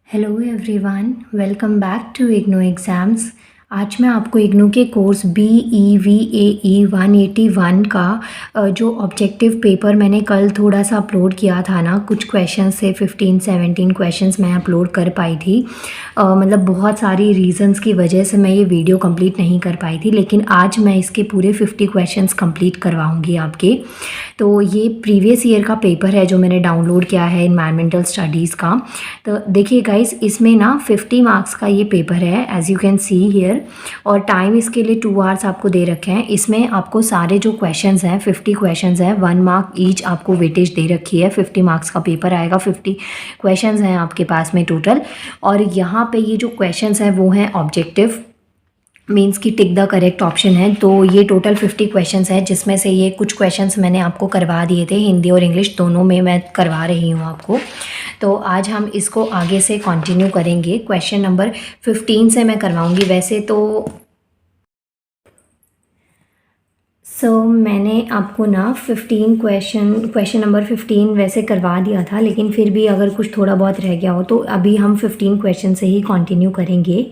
Hello everyone, welcome back to IGNOU exams. आज मैं आपको इग्नू के कोर्स BEVAE 181 का जो ऑब्जेक्टिव पेपर मैंने कल थोड़ा सा अपलोड किया था ना, कुछ क्वेश्चंस से 15-17 क्वेश्चंस मैं अपलोड कर पाई थी। मतलब बहुत सारी रीज़न्स की वजह से मैं ये वीडियो कंप्लीट नहीं कर पाई थी, लेकिन आज मैं इसके पूरे 50 क्वेश्चंस कंप्लीट करवाऊँगी आपके। तो ये प्रीवियस ईयर का पेपर है जो मैंने डाउनलोड किया है इन्वायरमेंटल स्टडीज़ का। तो देखिए गाइस, इसमें ना 50 मार्क्स का ये पेपर है as you can see here, और टाइम इसके लिए 2 आवर्स आपको दे रखे हैं। इसमें आपको सारे जो क्वेश्चंस हैं 50 क्वेश्चंस हैं, 1 मार्क ईच आपको वेटेज दे रखी है। 50 मार्क्स का पेपर आएगा, 50 क्वेश्चंस हैं आपके पास में टोटल। और यहाँ पे ये जो क्वेश्चंस हैं वो हैं ऑब्जेक्टिव, मीन्स की टिक द करेक्ट ऑप्शन है। तो ये टोटल 50 क्वेश्चंस हैं, जिसमें से ये कुछ क्वेश्चंस मैंने आपको करवा दिए थे, हिंदी और इंग्लिश दोनों में मैं करवा रही हूँ आपको। तो आज हम इसको आगे से कंटिन्यू करेंगे। क्वेश्चन नंबर 15 से मैं करवाऊँगी। वैसे तो मैंने आपको ना 15 क्वेश्चन नंबर 15 वैसे करवा दिया था, लेकिन फिर भी अगर कुछ थोड़ा बहुत रह गया हो तो अभी हम 15 क्वेश्चन से ही कंटिन्यू करेंगे।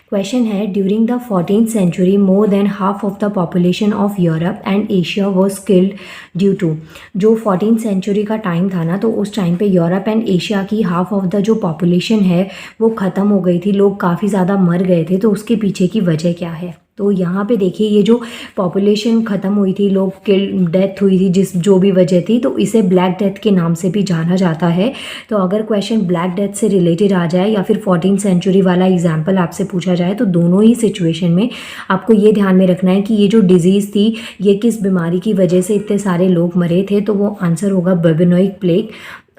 क्वेश्चन है, during the 14th century more than half of the population of Europe and Asia was killed due to. जो 14th सेंचुरी का टाइम था ना, तो उस टाइम पे यूरोप एंड एशिया की हाफ ऑफ द जो पॉपुलेशन है वो ख़त्म हो गई थी, लोग काफ़ी ज़्यादा मर गए थे। तो उसके पीछे की वजह क्या है? तो यहाँ पे देखिए, ये जो पॉपुलेशन ख़त्म हुई थी, लोग किल डेथ हुई थी, जो भी वजह थी, तो इसे ब्लैक डेथ के नाम से भी जाना जाता है। तो अगर क्वेश्चन ब्लैक डेथ से रिलेटेड आ जाए या फिर 14th सेंचुरी वाला एग्जाम्पल आपसे पूछा जाए, तो दोनों ही सिचुएशन में आपको ये ध्यान में रखना है कि ये जो डिजीज़ थी ये किस बीमारी की वजह से इतने सारे लोग मरे थे। तो वो आंसर होगा बबेनॉइक प्लेग।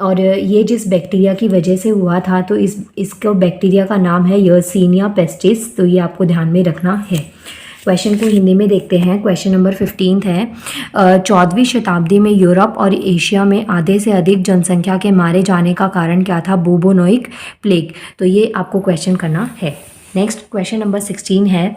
और ये जिस बैक्टीरिया की वजह से हुआ था, तो इसको बैक्टीरिया का नाम है यर्सीनिया पेस्टिस। तो ये आपको ध्यान में रखना है। क्वेश्चन को हिंदी में देखते हैं। क्वेश्चन नंबर 15 है, 14वीं शताब्दी में यूरोप और एशिया में आधे से अधिक जनसंख्या के मारे जाने का कारण क्या था? बुबोनोइक प्लेग। तो ये आपको क्वेश्चन करना है। नेक्स्ट क्वेश्चन नंबर 16 है,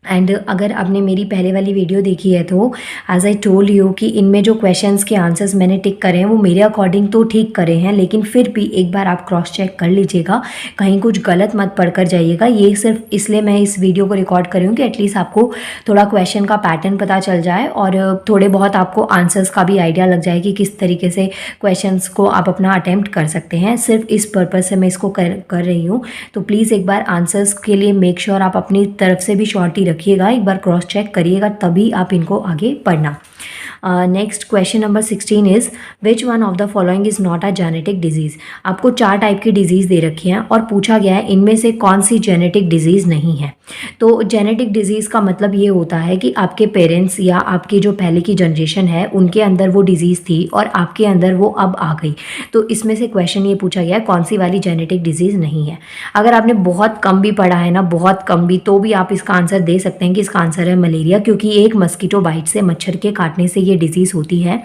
एंड अगर आपने मेरी पहले वाली वीडियो देखी है तो एज आई टोल्ड यू कि इनमें जो क्वेश्चंस के आंसर्स मैंने टिक करे हैं वो मेरे अकॉर्डिंग तो ठीक करे हैं, लेकिन फिर भी एक बार आप क्रॉस चेक कर लीजिएगा, कहीं कुछ गलत मत पढ़ कर जाइएगा। ये सिर्फ इसलिए मैं इस वीडियो को रिकॉर्ड कर रही हूँ कि एटलीस्ट आपको थोड़ा क्वेश्चन का पैटर्न पता चल जाए और थोड़े बहुत आपको आंसर्स का भी आइडिया लग जाए कि किस तरीके से क्वेश्चन को आप अपना अटैम्प्ट कर सकते हैं। सिर्फ इस पर्पज़ से मैं इसको कर रही हूँ। तो प्लीज़ एक बार आंसर्स के लिए मेक श्योर आप अपनी तरफ से भी श्योरिटी रखिएगा, एक बार क्रॉस चेक करिएगा, तभी आप इनको आगे पढ़ना। Next question number 16 is, which one of the following is not a genetic disease. आपको 4 टाइप की डिजीज़ दे रखी हैं और पूछा गया है इनमें से कौन सी जेनेटिक डिजीज़ नहीं है। तो जेनेटिक डिजीज़ का मतलब ये होता है कि आपके पेरेंट्स या आपकी जो पहले की जनरेशन है उनके अंदर वो डिजीज़ थी और आपके अंदर वो अब आ गई। तो इसमें से क्वेश्चन ये पूछा गया है कौन सी वाली जेनेटिक डिजीज़ नहीं है। अगर आपने बहुत कम भी पढ़ा है ना, बहुत कम भी, तो भी आप इसका आंसर दे सकते हैं कि इसका आंसर है मलेरिया, क्योंकि एक मस्कीटो बाइट से, मच्छर के काटने से ये डिजीज़ होती है,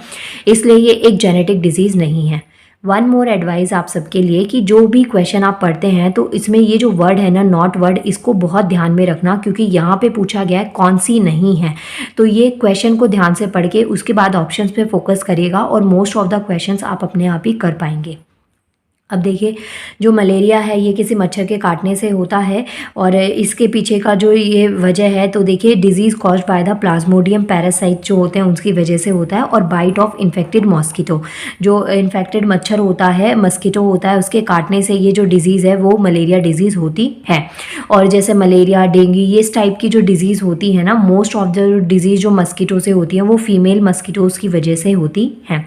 इसलिए ये एक जेनेटिक डिजीज़ नहीं है। वन मोर एडवाइस आप सबके लिए कि जो भी क्वेश्चन आप पढ़ते हैं तो इसमें ये जो वर्ड है ना, नॉट वर्ड, इसको बहुत ध्यान में रखना, क्योंकि यहाँ पे पूछा गया है कौन सी नहीं है। तो ये क्वेश्चन को ध्यान से पढ़ के उसके बाद ऑप्शंस पे फोकस करिएगा और मोस्ट ऑफ द क्वेश्चंस आप अपने आप ही कर पाएंगे। अब देखिए, जो मलेरिया है ये किसी मच्छर के काटने से होता है और इसके पीछे का जो ये वजह है, तो देखिए disease caused by the Plasmodium parasite जो होते हैं उसकी वजह से होता है, और बाइट ऑफ इन्फेक्टेड मॉस्किटो, जो इन्फेक्टेड मच्छर होता है, मस्कीटो होता है, उसके काटने से ये जो डिज़ीज़ है वो मलेरिया डिजीज़ होती है। और जैसे मलेरिया, डेंगू, ये इस टाइप की जो डिज़ीज़ होती है ना, मोस्ट ऑफ द डिजीज़ जो मस्कीटो से होती है वो फीमेल मस्कीटोज़ की वजह से होती हैं।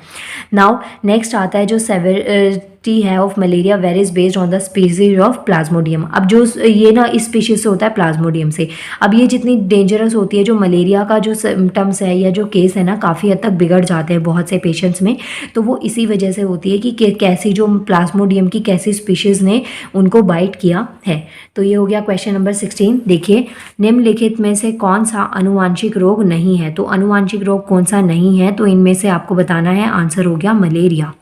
नाउ नेक्स्ट आता है जो सेवेरिटी है of malaria varies based on the species of Plasmodium. अब जो ये ना इस स्पीशीज से होता है प्लाज्मोडियम से। अब ये जितनी डेंजरस होती है, जो मलेरिया का जो सिम्टम्स है या जो केस है ना, काफ़ी हद तक बिगड़ जाते हैं बहुत से पेशेंट्स में, तो वो इसी वजह से होती है कि कैसी जो प्लाज्मोडियम की कैसी स्पीशीज़ ने उनको बाइट किया है। तो ये हो गया क्वेश्चन नंबर 16। देखिए, निम्नलिखित में से कौन सा अनुवांशिक रोग नहीं है। तो अनुवांशिक रोग कौन सा नहीं है, तो इनमें से आपको बताना है, आंसर हो गया मलेरिया।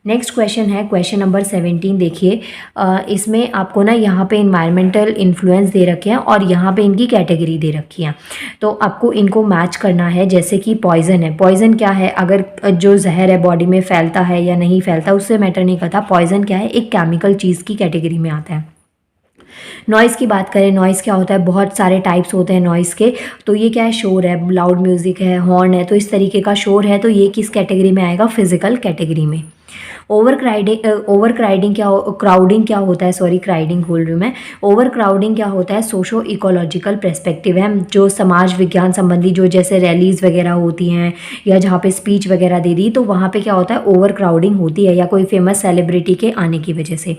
नेक्स्ट क्वेश्चन है क्वेश्चन नंबर 17। देखिए इसमें आपको ना यहाँ पे इन्वायरमेंटल इन्फ्लुएंस दे रखे हैं और यहाँ पे इनकी कैटेगरी दे रखी है, तो आपको इनको मैच करना है। जैसे कि पॉइजन है, पॉइजन क्या है, अगर जो जहर है बॉडी में फैलता है या नहीं फैलता उससे मैटर नहीं करता, पॉइजन क्या है, एक केमिकल चीज़ की कैटेगरी में आता है। नॉइज़ की बात करें, नॉइज़ क्या होता है, बहुत सारे टाइप्स होते हैं नॉइज़ के, तो ये क्या है, शोर है, लाउड म्यूज़िक है, हॉर्न है, तो इस तरीके का शोर है, तो ये किस कैटेगरी में आएगा, फिजिकल कैटेगरी में। क्राउडिंग क्या होता है, सॉरी क्राउडिंग बोल रही हूँ मैं। ओवर क्राउडिंग क्या होता है, सोशो इकोलॉजिकल पर्सपेक्टिव है, जो समाज विज्ञान संबंधी जो जैसे रैलीज वगैरह होती हैं या जहाँ पे स्पीच वगैरह दे दी, तो वहाँ पे क्या होता है, ओवर क्राउडिंग होती है, या कोई फेमस सेलिब्रिटी के आने की वजह से।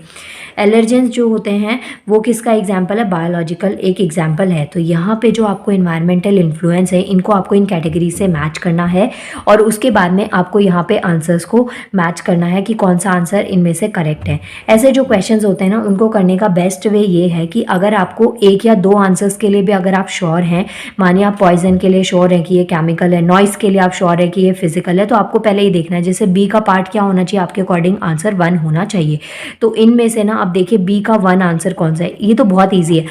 एलर्जेंस जो होते हैं वो किसका एग्जाम्पल है, बायोलॉजिकल एक एग्जाम्पल है। तो यहाँ पे जो आपको इन्वायरमेंटल इन्फ्लुएंस है, इनको आपको इन कैटेगरी से मैच करना है और उसके बाद में आपको यहाँ पे आंसर्स को मैच करना है कि कौन सा आंसर इनमें से करेक्ट है। ऐसे जो क्वेश्चंस होते हैं ना, उनको करने का बेस्ट वे ये है कि अगर आपको एक या दो आंसर्स के लिए भी अगर आप श्योर हैं, मानिए आप पॉइजन के लिए श्योर हैं कि ये केमिकल है, नॉइस के लिए आप श्योर है कि ये फिजिकल है, तो आपको पहले ही देखना है। जैसे बी का पार्ट क्या होना चाहिए, आपके अकॉर्डिंग आंसर 1 होना चाहिए। तो इनमें से ना आप देखिए बी का 1 आंसर कौन सा है, ये तो बहुत ईजी है।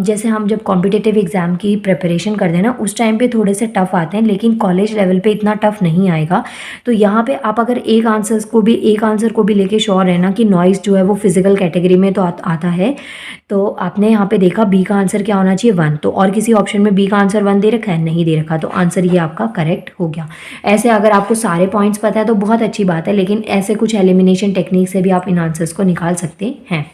जैसे हम जब कॉम्पिटिटिव एग्जाम की प्रिपरेशन करते हैं ना, उस टाइम पे थोड़े से टफ आते हैं, लेकिन कॉलेज लेवल पे इतना टफ नहीं आएगा। तो यहाँ पे आप अगर एक आंसर को भी लेके श्योर है ना कि नॉइस जो है वो फिजिकल कैटेगरी में तो आता है, तो आपने यहाँ पे देखा बी का आंसर क्या होना चाहिए, 1। तो और किसी ऑप्शन में बी का आंसर 1 दे रखा है, नहीं दे रखा, तो आंसर ये आपका करेक्ट हो गया। ऐसे अगर आपको सारे पॉइंट्स पता है तो बहुत अच्छी बात है, लेकिन ऐसे कुछ एलिमिनेशन टेक्निक से भी आप इन आंसर्स को निकाल सकते हैं।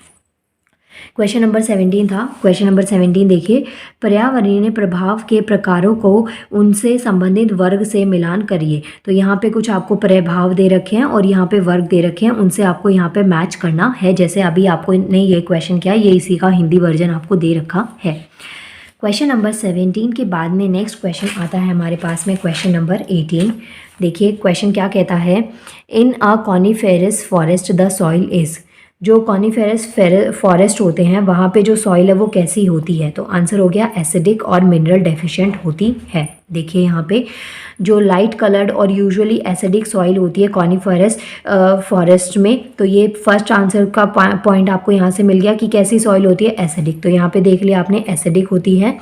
क्वेश्चन नंबर 17 था। क्वेश्चन नंबर 17 देखिए, पर्यावरणीय प्रभाव के प्रकारों को उनसे संबंधित वर्ग से मिलान करिए। तो यहाँ पे कुछ आपको प्रभाव दे रखे हैं और यहाँ पे वर्ग दे रखे हैं, उनसे आपको यहाँ पे मैच करना है। जैसे अभी आपको ने ये क्वेश्चन किया, ये इसी का हिंदी वर्जन आपको दे रखा है। क्वेश्चन नंबर 17 के बाद में नेक्स्ट क्वेश्चन आता है हमारे पास में क्वेश्चन नंबर 18। देखिए क्वेश्चन क्या कहता है, in a coniferous forest the soil is. जो कॉनिफेरस फॉरेस्ट होते हैं वहाँ पे जो सॉइल है वो कैसी होती है, तो आंसर हो गया एसिडिक और मिनरल डेफिशिएंट होती है। देखिए यहाँ पे जो लाइट कलर्ड और यूजुअली एसिडिक सॉइल होती है कॉनिफेरस फॉरेस्ट में, तो ये फर्स्ट आंसर का पॉइंट आपको यहाँ से मिल गया कि कैसी सॉइल होती है, एसिडिक। तो यहाँ पे देख लिया आपने, एसिडिक होती है।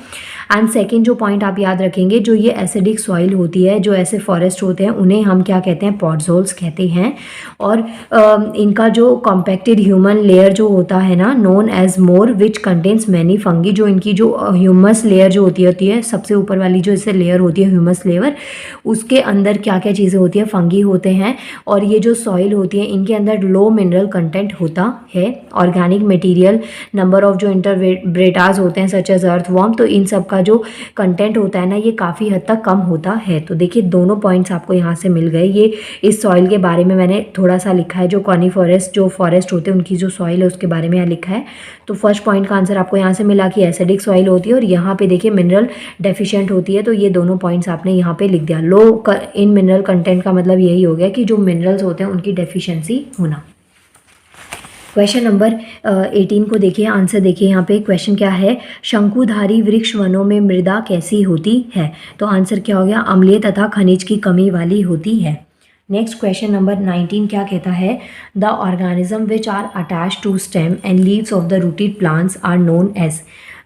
एंड सेकेंड जो पॉइंट आप याद रखेंगे, जो ये एसिडिक सॉइल होती है, जो ऐसे फॉरेस्ट होते हैं, उन्हें हम क्या कहते हैं, पॉडजोल्स कहते हैं। और इनका जो कॉम्पैक्टेड ह्यूमन लेयर जो होता है ना, known as mor, which contains many fungi. जो इनकी जो ह्यूमस लेयर जो होती है सबसे ऊपर वाली जो इससे लेयर होती है ह्यूमस लेयर, उसके अंदर क्या क्या चीज़ें होती है, फंगी होते हैं। और ये जो सॉइल होती है इनके अंदर लो मिनरल कंटेंट होता है। ऑर्गेनिक मटेरियल, नंबर ऑफ जो इंटरब्रेटास होते हैं सच एज अर्थवॉर्म, तो इन सब का जो कंटेंट होता है ना, ये काफ़ी हद तक कम होता है। तो देखिए दोनों पॉइंट्स आपको यहाँ से मिल गए। ये इस सॉइल के बारे में मैंने थोड़ा सा लिखा है, जो कॉनिफेरस जो फॉरेस्ट होते हैं उनकी जो सॉइल है उसके बारे में यहाँ लिखा है। तो फर्स्ट पॉइंट का आंसर आपको यहाँ से मिला कि एसिडिक सॉइल होती है, और यहाँ पे देखिए मिनरल डेफिशिएंट होती है। तो ये दोनों पॉइंट्स आपने यहाँ पे लिख दिया। लो इन मिनरल कंटेंट का मतलब यही हो गया कि जो मिनरल्स होते हैं उनकी डेफिशिएंसी होना। क्वेश्चन नंबर 18 को देखिए, आंसर देखिए यहाँ पे। क्वेश्चन क्या है, शंकुधारी वृक्ष वनों में मृदा कैसी होती है। तो आंसर क्या हो गया, अम्लीय तथा खनिज की कमी वाली होती है। नेक्स्ट क्वेश्चन नंबर 19 क्या कहता है, the organism which are attach to stem and leaves of the rooted plants are known as.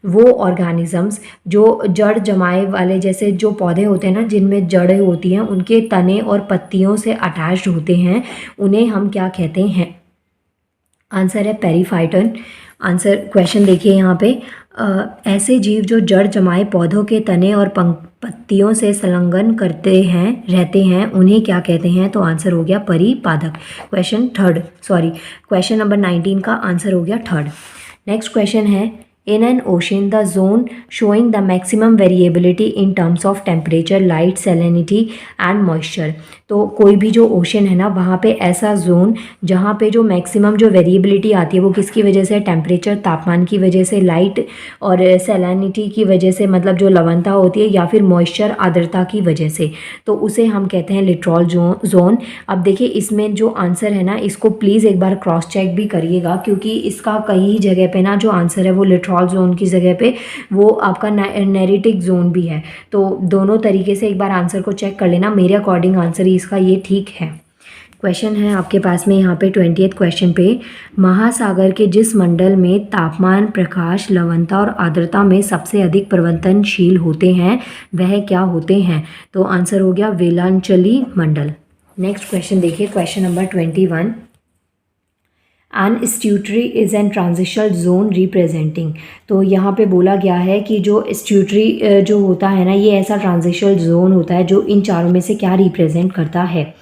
वो ऑर्गेनिजम्स जो जड़ जमाए वाले जैसे जो पौधे होते हैं ना, जिनमें जड़ें होती हैं, उनके तने और पत्तियों से अटैच्ड होते हैं, उन्हें हम क्या कहते हैं। आंसर है पेरीफाइटन। आंसर क्वेश्चन देखिए यहाँ पे, ऐसे जीव जो जड़ जमाए पौधों के तने और पत्तियों से संलग्न रहते हैं उन्हें क्या कहते हैं। तो आंसर हो गया परिपादक। क्वेश्चन नंबर 19 का आंसर हो गया 3rd। नेक्स्ट क्वेश्चन है, in an ocean the zone showing the maximum variability in terms of temperature, light, salinity and moisture। तो कोई भी जो ओशन है ना, वहाँ पे ऐसा जोन जहाँ पे जो मैक्सिमम जो वेरिएबिलिटी आती है वो किसकी वजह से, टेम्परेचर तापमान की वजह से, लाइट और सैलिनिटी की वजह से, मतलब जो लवणता होती है, या फिर मॉइस्चर आर्द्रता की वजह से, तो उसे हम कहते हैं लिटरल जोन। अब देखिए इसमें जो आंसर है ना, इसको प्लीज़ एक बार क्रॉस चेक भी करिएगा, क्योंकि इसका कई जगह पे ना जो आंसर है वो लिटरल जोन की जगह पे वो आपका नेरिटिक जोन भी है। तो दोनों तरीके से एक बार आंसर को चेक कर लेना। मेरे अकॉर्डिंग आंसर इसका ये ठीक है। क्वेश्चन है आपके पास में यहाँ पे 20th क्वेश्चन पे, महासागर के जिस मंडल में तापमान, प्रकाश, लवणता और आर्द्रता में सबसे अधिक परिवर्तनशील होते हैं वह क्या होते हैं? तो आंसर हो गया वेलांचली मंडल। नेक्स्ट क्वेश्चन देखिए, question number 21, an estuary is an transitional zone representing. तो यहाँ पे बोला गया है कि जो एस्ट्यूटरी जो होता है ना, ये ऐसा ट्रांजिशनल जोन होता है जो इन चारों में से क्या रिप्रेजेंट करता है?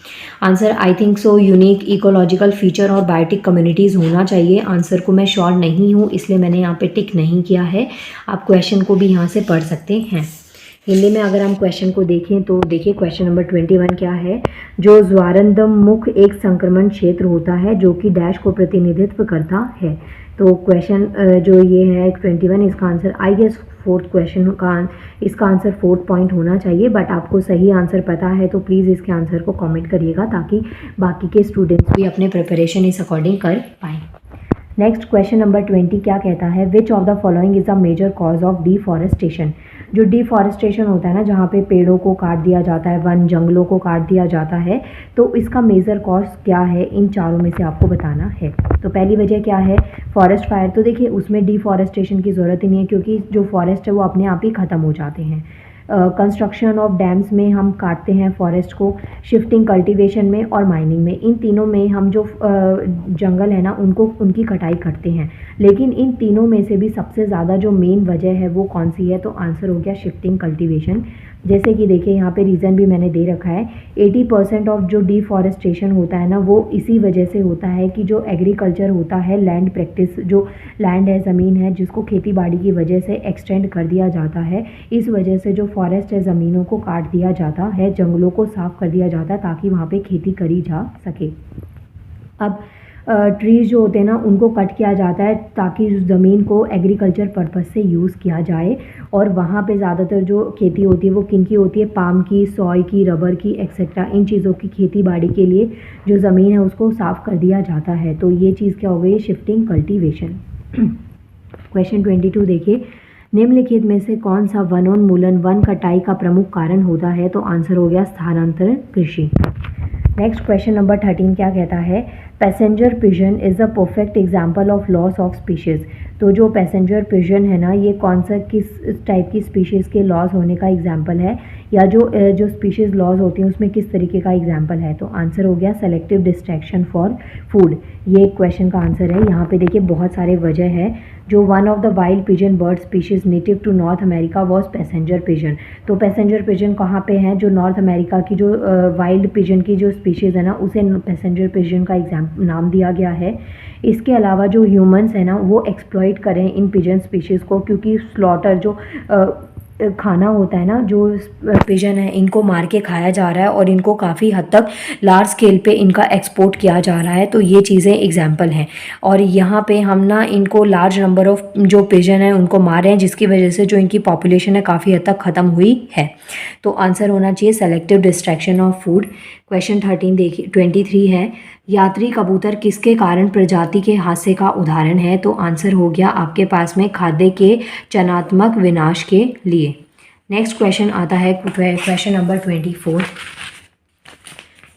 Answer I think so unique ecological feature और बायोटिक कम्युनिटीज़ होना चाहिए। आंसर को मैं श्योर नहीं हूँ इसलिए मैंने यहाँ पे टिक नहीं किया है। आप क्वेश्चन को भी यहाँ से पढ़ सकते हैं। हिंदी में अगर हम क्वेश्चन को देखें तो देखिए क्वेश्चन नंबर 21 क्या है, जो ज्वारंदम मुख एक संक्रमण क्षेत्र होता है जो कि डैश को प्रतिनिधित्व करता है। तो क्वेश्चन जो ये है 21, इसका answer I guess fourth question का इसका आंसर 4th पॉइंट होना चाहिए, बट आपको सही आंसर पता है तो प्लीज़ इसके आंसर को कमेंट करिएगा ताकि बाकी के स्टूडेंट्स भी अपने प्रिपरेशन इस अकॉर्डिंग कर पाएँ। नेक्स्ट क्वेश्चन नंबर 20 क्या कहता है, which of the following is a major cause of deforestation. जो डिफॉरेस्टेशन होता है ना, जहाँ पे पेड़ों को काट दिया जाता है, वन जंगलों को काट दिया जाता है, तो इसका मेजर कॉज क्या है, इन चारों में से आपको बताना है। तो पहली वजह क्या है, फॉरेस्ट फायर। तो देखिए उसमें डिफॉरेस्टेशन की ज़रूरत ही नहीं है क्योंकि जो फॉरेस्ट है वो अपने आप ही ख़त्म हो जाते हैं। कंस्ट्रक्शन ऑफ डैम्स में हम काटते हैं फॉरेस्ट को, शिफ्टिंग कल्टीवेशन में और माइनिंग में, इन तीनों में हम जो जंगल है ना उनकी कटाई करते हैं। लेकिन इन तीनों में से भी सबसे ज़्यादा जो मेन वजह है वो कौन सी है, तो आंसर हो गया शिफ्टिंग कल्टीवेशन। जैसे कि देखिए यहाँ पे रीज़न भी मैंने दे रखा है, 80% ऑफ जो डिफॉरेस्टेशन होता है ना वो इसी वजह से होता है कि जो एग्रीकल्चर होता है, लैंड प्रैक्टिस, जो लैंड है, ज़मीन है जिसको खेती बाड़ी की वजह से एक्सटेंड कर दिया जाता है, इस वजह से जो फॉरेस्ट है ज़मीनों को काट दिया जाता है, जंगलों को साफ़ कर दिया जाता है ताकि वहाँ पे खेती करी जा सके। अब ट्रीज़ जो होते हैं ना उनको कट किया जाता है ताकि उस ज़मीन को एग्रीकल्चर पर्पस से यूज़ किया जाए, और वहाँ पे ज़्यादातर जो खेती होती है वो किन की होती है, पाम की, सोय की, रबर की एक्सेट्रा, इन चीज़ों की खेती बाड़ी के लिए जो ज़मीन है उसको साफ़ कर दिया जाता है। तो ये चीज़ क्या हो गई, शिफ्टिंग कल्टीवेशन। क्वेश्चन 22 देखिए, निम्नलिखित में से कौन सा वनोन्मूलन, वन कटाई का प्रमुख कारण होता है? तो आंसर हो गया स्थानांतरण कृषि। नेक्स्ट क्वेश्चन नंबर 13 क्या कहता है, passenger pigeon is a perfect example of loss of species. तो जो पैसेंजर पिजन है ना, ये कौन सा किस टाइप की स्पीशीज़ के लॉस होने का एग्जाम्पल है, या जो स्पीशीज़ लॉस होती हैं उसमें किस तरीके का एग्जाम्पल है? तो आंसर हो गया सेलेक्टिव डिस्ट्रैक्शन फॉर फूड। ये क्वेश्चन का आंसर है। यहाँ पे देखिए बहुत सारे वजह है। जो one of the wild pigeon bird species native to North America was passenger pigeon. तो पैसेंजर पिजन कहाँ पे हैं, जो नॉर्थ अमेरिका की जो वाइल्ड पिजन की जो स्पीशीज़ है ना उसे पैसेंजर पिजन का नाम दिया गया है। इसके अलावा जो ह्यूमंस है ना वो एक्सप्लॉइट करें इन पिजन स्पीशीज़ को, क्योंकि स्लॉटर जो खाना होता है ना, जो पिजन है इनको मार के खाया जा रहा है और इनको काफ़ी हद तक लार्ज स्केल पे इनका एक्सपोर्ट किया जा रहा है। तो ये चीज़ें एग्जांपल हैं, और यहाँ पे हम ना इनको लार्ज नंबर ऑफ जो पिजन है उनको मार रहे हैं जिसकी वजह से जो इनकी पॉपुलेशन है काफ़ी हद तक ख़त्म हुई है। तो आंसर होना चाहिए selective distraction of food. Question 23 है, यात्री कबूतर किसके कारण प्रजाति के हादसे का उदाहरण है? तो आंसर हो गया आपके पास में खाद्य के चयनात्मक विनाश के लिए। नेक्स्ट क्वेश्चन आता है क्वेश्चन नंबर 24।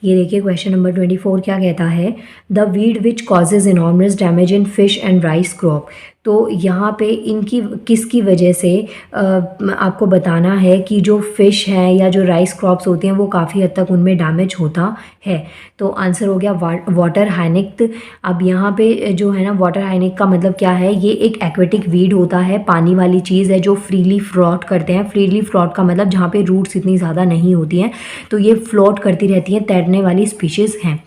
ये देखिए क्वेश्चन नंबर 24 क्या कहता है, the weed which causes enormous damage in fish and rice crop. तो यहाँ पे इनकी किसकी वजह से आपको बताना है कि जो फ़िश है या जो राइस क्रॉप्स होते हैं वो काफ़ी हद तक उनमें डैमेज होता है। तो आंसर हो गया वाटर हाइनिक। अब यहाँ पे जो है ना वाटर हाइनिक का मतलब क्या है, ये एक एक्वेटिक वीड होता है, पानी वाली चीज़ है जो फ्रीली फ्लोट करते हैं। फ्रीली फ्लोट का मतलब जहाँ पे रूट्स इतनी ज़्यादा नहीं होती हैं, तो ये फ्लोट करती रहती हैं, तैरने वाली स्पीशीज़ हैं।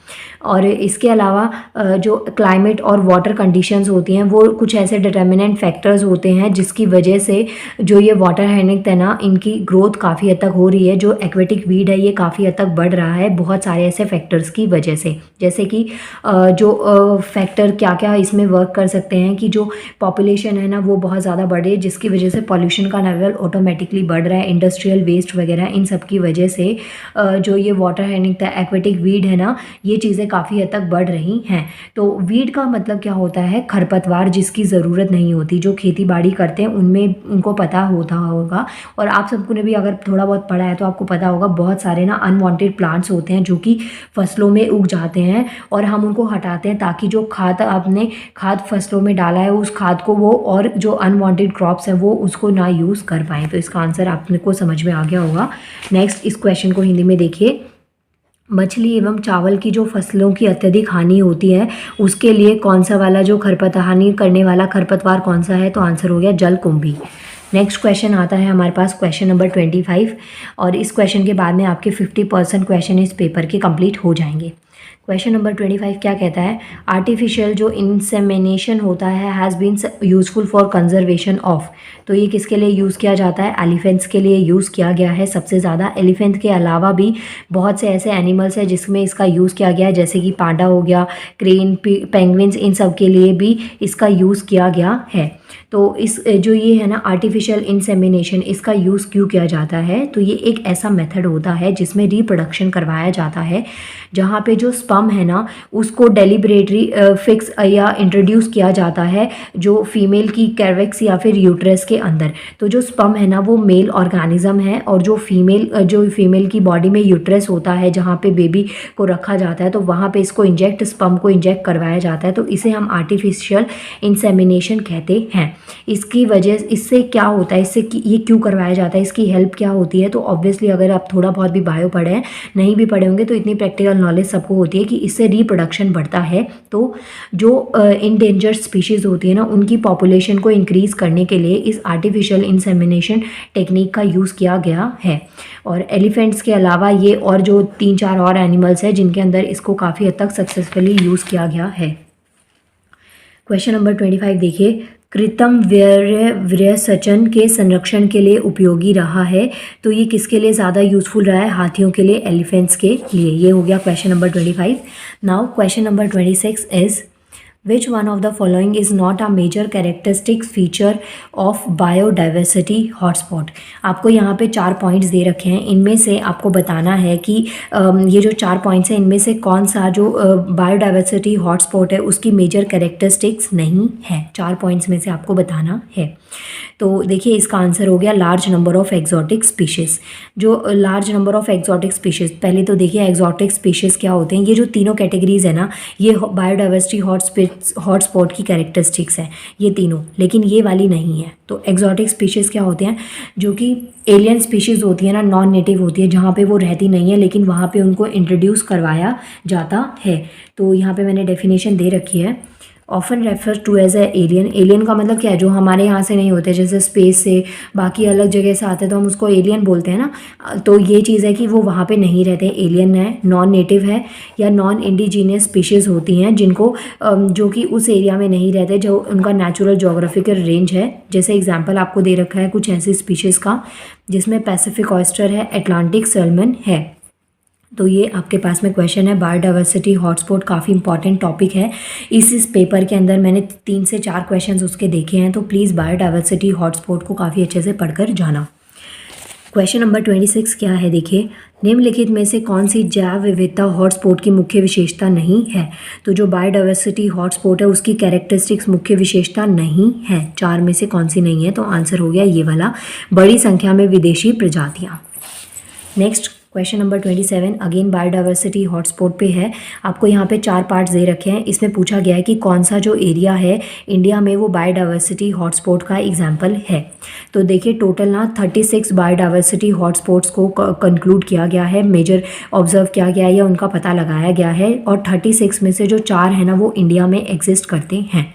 और इसके अलावा जो क्लाइमेट और वाटर कंडीशंस होती हैं वो कुछ ऐसे डिटर्मिनेंट फैक्टर्स होते हैं जिसकी वजह से जो ये वाटर हाइनिक है ना इनकी ग्रोथ काफ़ी हद तक हो रही है। जो एक्वेटिक वीड है ये काफ़ी हद तक बढ़ रहा है बहुत सारे ऐसे फैक्टर्स की वजह से। जैसे कि जो फैक्टर क्या क्या इसमें वर्क कर सकते हैं कि जो पॉपुलेशन है ना वो बहुत ज़्यादा बढ़ रही है जिसकी वजह से पॉल्यूशन का लेवल ऑटोमेटिकली बढ़ रहा है। इंडस्ट्रियल वेस्ट वगैरह इन सब की वजह से जो ये वाटर हाइनिक एक्वेटिक वीड है ना ये चीज़ें काफ़ी हद तक बढ़ रही हैं। तो वीड का मतलब क्या होता है? खरपतवार जिसकी ज़रूरत नहीं होती, जो खेती बाड़ी करते हैं उनमें उनको पता होता होगा। और आप सबको ने भी अगर थोड़ा बहुत पढ़ा है तो आपको पता होगा, बहुत सारे ना अनवांटेड प्लांट्स होते हैं जो कि फसलों में उग जाते हैं और हम उनको हटाते हैं ताकि जो खाद आपने खाद फसलों में डाला है उस खाद को वो और जो अनवांटेड क्रॉप्स हैं वो उसको ना यूज़ कर पाएँ। तो इसका आंसर आपने को समझ में आ गया होगा। नेक्स्ट इस क्वेश्चन को हिंदी में देखिए। मछली एवं चावल की जो फसलों की अत्यधिक हानि होती है उसके लिए कौन सा वाला जो हानि करने वाला खरपतवार कौन सा है? तो आंसर हो गया जलकुंभी। नेक्स्ट क्वेश्चन आता है हमारे पास क्वेश्चन नंबर 25 और इस क्वेश्चन के बाद में आपके 50% क्वेश्चन इस पेपर के कंप्लीट हो जाएंगे। क्वेश्चन नंबर 25 क्या कहता है? आर्टिफिशियल जो इंसेमिनेशन होता है has been useful for conservation of. तो ये किसके लिए यूज़ किया जाता है? एलिफेंट्स के लिए यूज़ किया गया है सबसे ज़्यादा। एलिफेंट के अलावा भी बहुत से ऐसे एनिमल्स हैं जिसमें इसका यूज़ किया गया है, जैसे कि पांडा हो गया, क्रेन, पेंगुइन्स, इन सब के लिए भी इसका यूज़ किया गया है। तो इस जो ये है ना आर्टिफिशियल इंसेमिनेशन, इसका यूज़ क्यों किया जाता है? तो ये एक ऐसा मेथड होता है जिसमें रिप्रोडक्शन करवाया जाता है, जहाँ पे जो स्पर्म है ना उसको डेलिबरेटली फिक्स या इंट्रोड्यूस किया जाता है जो फीमेल की कैर्विक्स या फिर यूट्रस के अंदर। तो जो स्पर्म है ना वो मेल ऑर्गेनिज्म है और जो फीमेल की बॉडी में यूट्रस होता है जहाँ पे बेबी को रखा जाता है, तो वहाँ पे इसको स्पर्म को इंजेक्ट करवाया जाता है। तो इसे हम आर्टिफिशियल इंसेमिनेशन कहते हैं। इसकी वजह इससे क्या होता है, इससे ये क्यों करवाया जाता है, इसकी हेल्प क्या होती है? तो ऑब्वियसली अगर आप थोड़ा बहुत भी बायो पढ़े हैं, नहीं भी पढ़े होंगे तो इतनी प्रैक्टिकल नॉलेज सबको होती है कि इससे रिप्रोडक्शन बढ़ता है। तो जो इंडेंजर्ड स्पीशीज़ होती है ना उनकी पॉपुलेशन को इंक्रीज़ करने के लिए इस आर्टिफिशियल इंसेमिनेशन टेक्निक का यूज़ किया गया है। और एलिफेंट्स के अलावा ये और जो 3-4 और एनिमल्स हैं जिनके अंदर इसको काफ़ी हद तक सक्सेसफुली यूज़ किया गया है। क्वेश्चन नंबर 25 देखिए। कृत्रिम विसर्जन के संरक्षण के लिए उपयोगी रहा है। तो ये किसके लिए ज़्यादा यूज़फुल रहा है? हाथियों के लिए, एलिफेंट्स के लिए। ये हो गया question number 25। Now question number 26 is Which one of the following is not a major characteristic feature of biodiversity hotspot? आपको यहाँ पे 4 पॉइंट्स दे रखे हैं, इनमें से आपको बताना है कि ये जो 4 पॉइंट्स हैं इनमें से कौन सा जो बायोडाइवर्सिटी हॉटस्पॉट है उसकी मेजर कैरेक्टरिस्टिक्स नहीं है। 4 पॉइंट्स में से आपको बताना है। तो देखिए इसका आंसर हो गया large number of exotic species. जो large number of exotic species, पहले तो देखिए एक्जॉटिक स्पीशीज़ क्या होते हैं। ये जो तीनों कैटेगरीज है ना ये बायोडाइवर्सिटी हॉटस्पॉट की कैरेक्टरिस्टिक्स हैं ये तीनों, लेकिन ये वाली नहीं है। तो एक्जॉटिक स्पीशीज़ क्या होते हैं? जो कि एलियन स्पीशीज़ होती है ना, नॉन नेटिव होती है, जहाँ पे वो रहती नहीं है लेकिन वहाँ पे उनको इंट्रोड्यूस करवाया जाता है। तो यहाँ पे मैंने डेफिनेशन दे रखी है। Often refer to as a alien. Alien का मतलब क्या है? जो हमारे यहाँ से नहीं होते, जैसे स्पेस से बाकी अलग जगह से आते हैं तो हम उसको एलियन बोलते हैं ना। तो ये चीज़ है कि वो वहाँ पे नहीं रहते, एलियन है, नॉन नेटिव है या नॉन इंडिजीनियस स्पीशीज़ होती हैं जिनको जो कि उस एरिया में नहीं रहते, जो उनका नेचुरल जोग्राफिकल रेंज है। जैसे एग्जाम्पल आपको दे रखा है कुछ ऐसी स्पीशीज़ का जिसमें पैसिफिक ऑयस्टर है, अटलांटिक सैल्मन है। तो ये आपके पास में क्वेश्चन है। बायोडाइवर्सिटी हॉटस्पॉट काफ़ी इंपॉर्टेंट टॉपिक है। इस पेपर के अंदर मैंने 3 से 4 क्वेश्चंस उसके देखे हैं, तो प्लीज़ बायोडाइवर्सिटी हॉटस्पॉट को काफ़ी अच्छे से पढ़कर जाना। क्वेश्चन नंबर 26 क्या है देखिए। निम्नलिखित में से कौन सी जैव विविधता हॉटस्पॉट की मुख्य विशेषता नहीं है? तो जो बायोडाइवर्सिटी हॉटस्पॉट है उसकी कैरेक्टरिस्टिक्स मुख्य विशेषता नहीं है। 4 में से कौन सी नहीं है? तो आंसर हो गया ये वाला, बड़ी संख्या में विदेशी प्रजातियाँ। Next question number 27 again biodiversity hotspot पे है। आपको यहाँ पे 4 पार्ट्स दे रखे हैं। इसमें पूछा गया है कि कौन सा जो एरिया है इंडिया में वो बायोडाइवर्सिटी हॉटस्पॉट का एग्जाम्पल है। तो देखिए टोटल ना 36 बायोडाइवर्सिटी हॉटस्पॉट्स को कंक्लूड किया गया है, मेजर ऑब्जर्व किया गया है या उनका पता लगाया गया है। और 36 में से जो 4 है ना वो इंडिया में एग्जिस्ट करते हैं।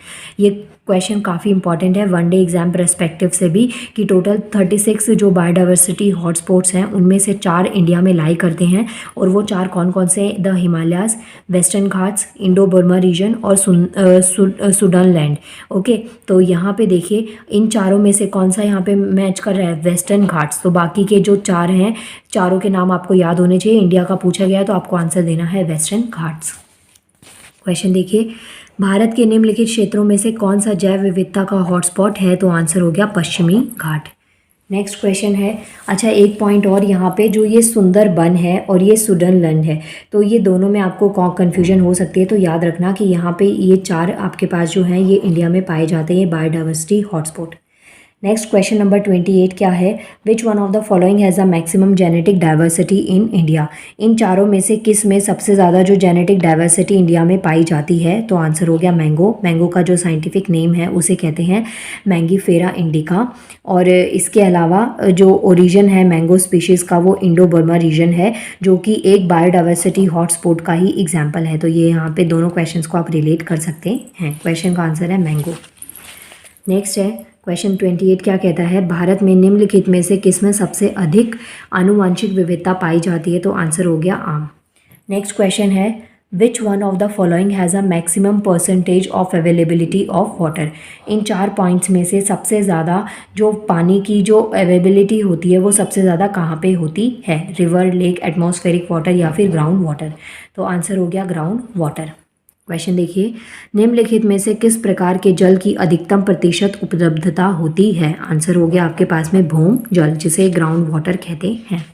ये क्वेश्चन काफ़ी इंपॉर्टेंट है वन डे एग्जाम परस्पेक्टिव से भी, कि टोटल 36 जो बायोडाइवर्सिटी हॉटस्पॉट्स हैं उनमें से 4 इंडिया में लाई करते हैं। और वो 4 कौन कौन से? The Himalayas, western Ghats, Indo Burma region और सूडान लैंड। ओके, तो यहाँ पे देखिए इन चारों में से कौन सा यहाँ पे मैच कर रहा है? वेस्टर्न घाट्स। तो बाकी के जो 4 हैं चारों के नाम आपको याद होने चाहिए। इंडिया का पूछा गया है तो आपको आंसर देना है वेस्टर्न घाट्स। क्वेश्चन देखिए, भारत के निम्नलिखित क्षेत्रों में से कौन सा जैव विविधता का हॉटस्पॉट है? तो आंसर हो गया पश्चिमी घाट। नेक्स्ट क्वेश्चन है, अच्छा एक पॉइंट और यहाँ पे, जो ये सुंदरबन है और ये सुडनलैंड है, तो ये दोनों में आपको कन्फ्यूजन हो सकती है, तो याद रखना कि यहाँ पे ये चार आपके पास जो हैं ये इंडिया में पाए जाते हैं, biodiversity hotspot. Next question number 28 क्या है, which one of the following has a maximum genetic diversity in India. इन चारों में से किस में सबसे ज़्यादा जो जेनेटिक डाइवर्सिटी इंडिया में पाई जाती है, तो आंसर हो गया मैंगो। मैंगो का जो साइंटिफिक नेम है उसे कहते हैं मैंगीफेरा इंडिका। और इसके अलावा जो ओरिजिन है मैंगो स्पीशीज़ का वो इंडो बर्मा रीजन है, जो कि एक बायोडाइवर्सिटी हॉटस्पॉट का ही एग्जाम्पल है। तो ये यहाँ पे दोनों क्वेश्चन को आप रिलेट कर सकते हैं। क्वेश्चन का आंसर है मैंगो। नेक्स्ट है क्वेश्चन 28 क्या कहता है, भारत में निम्नलिखित में से किस में सबसे अधिक आनुवांशिक विविधता पाई जाती है, तो आंसर हो गया आम। नेक्स्ट क्वेश्चन है, which one of the following has a maximum percentage of availability of water. इन चार पॉइंट्स में से सबसे ज़्यादा जो पानी की जो अवेलेबिलिटी होती है वो सबसे ज़्यादा कहाँ पे होती है, रिवर, लेक, एटमॉस्फेरिक वाटर या फिर ग्राउंड वाटर। तो आंसर हो गया ग्राउंड वाटर। क्वेश्चन देखिए, निम्नलिखित में से किस प्रकार के जल की अधिकतम प्रतिशत उपलब्धता होती है। आंसर हो गया आपके पास में भूम जल, जिसे ग्राउंड वाटर कहते हैं।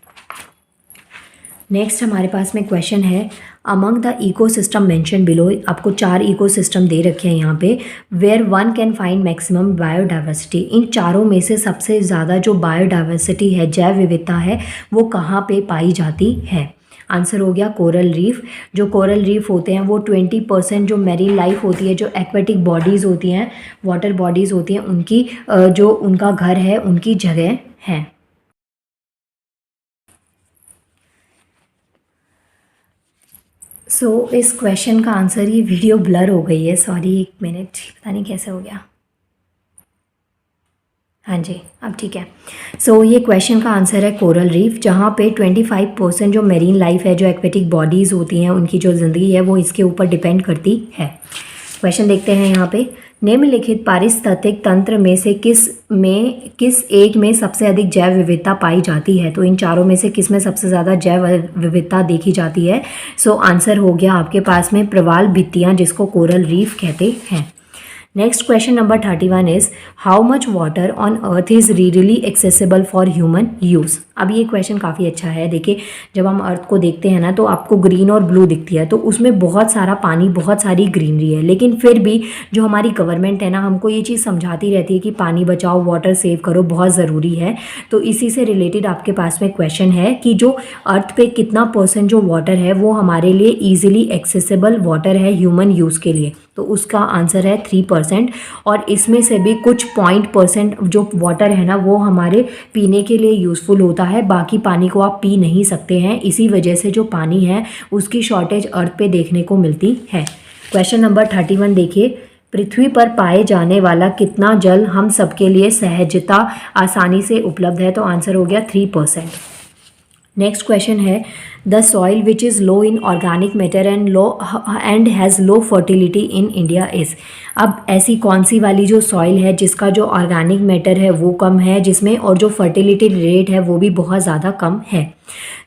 नेक्स्ट हमारे पास में क्वेश्चन है, among the ecosystem mention below. आपको 4 इकोसिस्टम दे रखे हैं यहाँ पे, where one can find maximum biodiversity. इन चारों में से सबसे ज़्यादा जो बायोडाइवर्सिटी है, जैव विविधता है, वो कहाँ पे पाई जाती है। आंसर हो गया कोरल रीफ। जो कोरल रीफ होते हैं वो 20% जो मैरीन लाइफ होती है, जो एक्वेटिक बॉडीज़ होती हैं, वाटर बॉडीज़ होती हैं, उनकी जो उनका घर है, उनकी जगह है। इस क्वेश्चन का आंसर, ये वीडियो ब्लर हो गई है, सॉरी, 1 मिनट, पता नहीं कैसे हो गया। हाँ जी, अब ठीक है। ये क्वेश्चन का आंसर है कोरल रीफ, जहाँ पे 25% जो मेरीन लाइफ है, जो एक्वेटिक बॉडीज़ होती हैं, उनकी जो ज़िंदगी है वो इसके ऊपर डिपेंड करती है। क्वेश्चन देखते हैं यहाँ पे, निम्नलिखित पारिस्थितिक तंत्र में से किस एक में सबसे अधिक जैव विविधता पाई जाती है। तो इन चारों में से किस में सबसे ज़्यादा जैव विविधता देखी जाती है। आंसर हो गया आपके पास में प्रवाल भित्तियाँ, जिसको कोरल रीफ कहते हैं। Next question number 31 is, how much water on earth is really accessible for human use. अब ये क्वेश्चन काफ़ी अच्छा है। देखिए, जब हम अर्थ को देखते हैं ना, तो आपको ग्रीन और ब्लू दिखती है, तो उसमें बहुत सारा पानी, बहुत सारी ग्रीनरी है, लेकिन फिर भी जो हमारी गवर्नमेंट है ना, हमको ये चीज़ समझाती रहती है कि पानी बचाओ, वाटर सेव करो, बहुत ज़रूरी है। तो इसी से रिलेटेड आपके पास में क्वेश्चन है कि जो अर्थ पे कितना % जो वाटर है वो हमारे लिए ईजिली एक्सेसिबल वाटर है ह्यूमन यूज़ के लिए। तो उसका आंसर है 3%। और इसमें से भी कुछ 0% जो वाटर है ना, वो हमारे पीने के लिए यूज़फुल होता है, बाकी पानी को आप पी नहीं सकते हैं। इसी वजह से जो पानी है उसकी शॉर्टेज अर्थ पे देखने को मिलती है। क्वेश्चन नंबर 31 देखिए, पृथ्वी पर पाए जाने वाला कितना जल हम सबके लिए सहजता आसानी से उपलब्ध है। तो आंसर हो गया 3%। नेक्स्ट क्वेश्चन है, the soil which is low in organic matter and has low fertility in India is. अब ऐसी कौन सी वाली जो सॉइल है जिसका जो ऑर्गेनिक मैटर है वो कम है, जिसमें और जो फर्टिलिटी रेट है वो भी बहुत ज़्यादा कम है।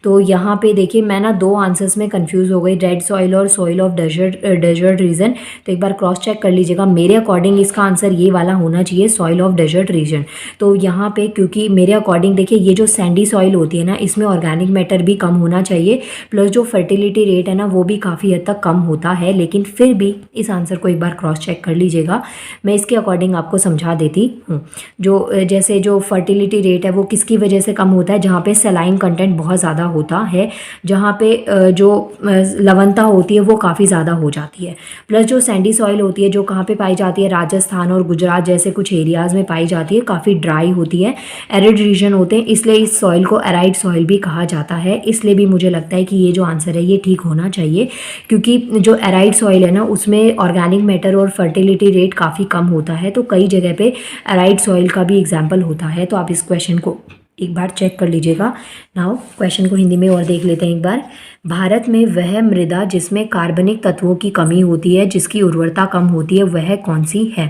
तो यहाँ पे देखिए, मैं ना 2 आंसर्स में कंफ्यूज हो गई, रेड सॉइल और सॉइल ऑफ डेजर्ट रीजन। तो एक बार क्रॉस चेक कर लीजिएगा, मेरे अकॉर्डिंग इसका आंसर ये वाला होना चाहिए, सॉइल ऑफ डेजर्ट रीजन। तो यहाँ पे क्योंकि मेरे अकॉर्डिंग देखिए, ये जो सैंडी सॉइल होती है ना, इसमें ऑर्गेनिक मैटर भी कम होना चाहिए, प्लस जो फर्टिलिटी रेट है ना वो भी काफ़ी हद तक कम होता है। लेकिन फिर भी इस आंसर को एक बार क्रॉस चेक कर लीजिएगा, मैं इसके अकॉर्डिंग आपको समझा देती हूँ। जो जैसे जो फर्टिलिटी रेट है वो किसकी वजह से कम होता है, जहाँ पे सेलाइन कंटेंट बहुत ज़्यादा होता है, जहाँ पे जो लवणता होती है वो काफ़ी ज़्यादा हो जाती है। प्लस जो सैंडी सॉइल होती है, जो कहाँ पे पाई जाती है, राजस्थान और गुजरात जैसे कुछ एरियाज़ में पाई जाती है, काफ़ी ड्राई होती है, एरिड रीजन होते हैं, इसलिए इस सॉइल को एराइड सॉइल भी कहा जाता है। इसलिए भी मुझे लगता है कि ये जो आंसर है ये ठीक होना चाहिए, क्योंकि जो एराइड सॉइल है ना उसमें ऑर्गेनिक मैटर और फर्टिलिटी रेट काफ़ी कम होता है। तो कई जगह पे एराइड सॉइल का भी एग्जाम्पल होता है। तो आप इस क्वेश्चन को एक बार चेक कर लीजिएगा। नाउ क्वेश्चन को हिंदी में और देख लेते हैं एक बार। भारत में वह मृदा जिसमें कार्बनिक तत्वों की कमी होती है, जिसकी उर्वरता कम होती है, वह कौन सी है।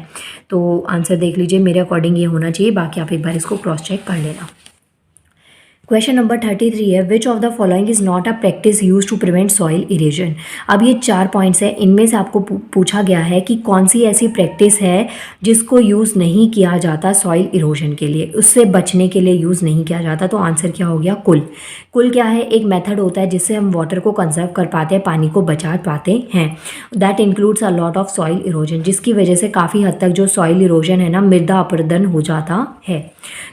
तो आंसर देख लीजिए, मेरे अकॉर्डिंग ये होना चाहिए, बाकी आप एक बार इसको क्रॉस चेक कर लेना। क्वेश्चन नंबर 33 है, which of the following is not a practice use to prevent soil erosion. अब ये 4 पॉइंट्स है, इनमें से आपको पूछा गया है कि कौन सी ऐसी प्रैक्टिस है जिसको यूज़ नहीं किया जाता सॉइल इरोजन के लिए, उससे बचने के लिए यूज़ नहीं किया जाता। तो आंसर क्या हो गया, कुल। कुल क्या है, एक मेथड होता है जिससे हम वाटर को कंजर्व कर पाते हैं, पानी को बचा पाते हैं। That includes a lot of soil erosion, जिसकी वजह से काफ़ी हद तक जो सॉइल इरोजन है ना, मृदा अपरदन हो जाता है।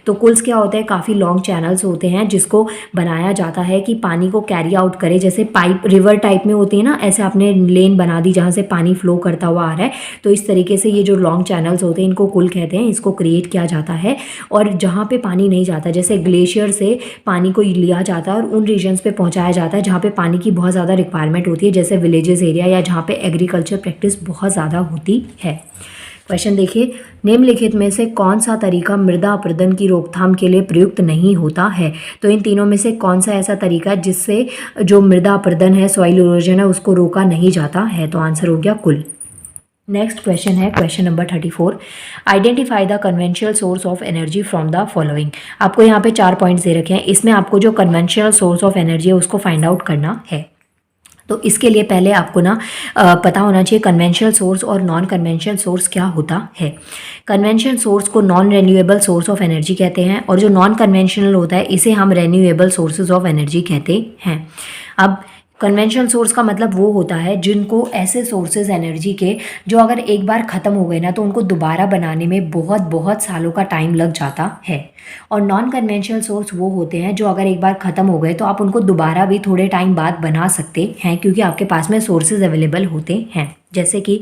तो कुल्स क्या होता है, काफ़ी लॉन्ग चैनल्स होते हैं जिसको बनाया जाता है कि पानी को कैरी आउट करे, जैसे पाइप रिवर टाइप में होती है ना, ऐसे आपने लेन बना दी जहाँ से पानी फ्लो करता हुआ आ रहा है। तो इस तरीके से ये जो लॉन्ग चैनल्स होते हैं इनको कुल कहते हैं, इसको क्रिएट किया जाता है। और जहाँ पे पानी नहीं जाता, जैसे ग्लेशियर से पानी को लिया जाता है और उन रीजन्स पे पहुँचाया जाता है जहाँ पे पानी की बहुत ज़्यादा रिक्वायरमेंट होती है, जैसे विलेजेस एरिया या जहाँ पे एग्रीकल्चर प्रैक्टिस बहुत ज़्यादा होती है। क्वेश्चन देखिए, निम्नलिखित में से कौन सा तरीका मृदा अपरदन की रोकथाम के लिए प्रयुक्त नहीं होता है। तो इन तीनों में से कौन सा ऐसा तरीका है जिससे जो मृदा अपरदन है, सॉइल इरोजन है, उसको रोका नहीं जाता है। तो आंसर हो गया कुल। नेक्स्ट क्वेश्चन है question number 34, identify the conventional source of energy from the following. आपको यहाँ पे 4 पॉइंट्स दे रखे हैं, इसमें आपको जो कन्वेंशनल सोर्स ऑफ एनर्जी है उसको फाइंड आउट करना है। तो इसके लिए पहले आपको ना पता होना चाहिए कन्वेंशनल सोर्स और नॉन कन्वेंशनल सोर्स क्या होता है। कन्वेंशनल सोर्स को non renewable source of energy कहते हैं और जो नॉन कन्वेंशनल होता है इसे हम रेन्यूएबल सोर्सेज ऑफ एनर्जी कहते हैं। अब कन्वेंशनल सोर्स का मतलब वो होता है जिनको ऐसे सोर्सेज एनर्जी के जो अगर एक बार ख़त्म हो गए ना तो उनको दोबारा बनाने में बहुत बहुत सालों का टाइम लग जाता है। और नॉन कन्वेंशनल सोर्स वो होते हैं जो अगर एक बार ख़त्म हो गए तो आप उनको दोबारा भी थोड़े टाइम बाद बना सकते हैं, क्योंकि आपके पास में सोर्सेज अवेलेबल होते हैं। जैसे कि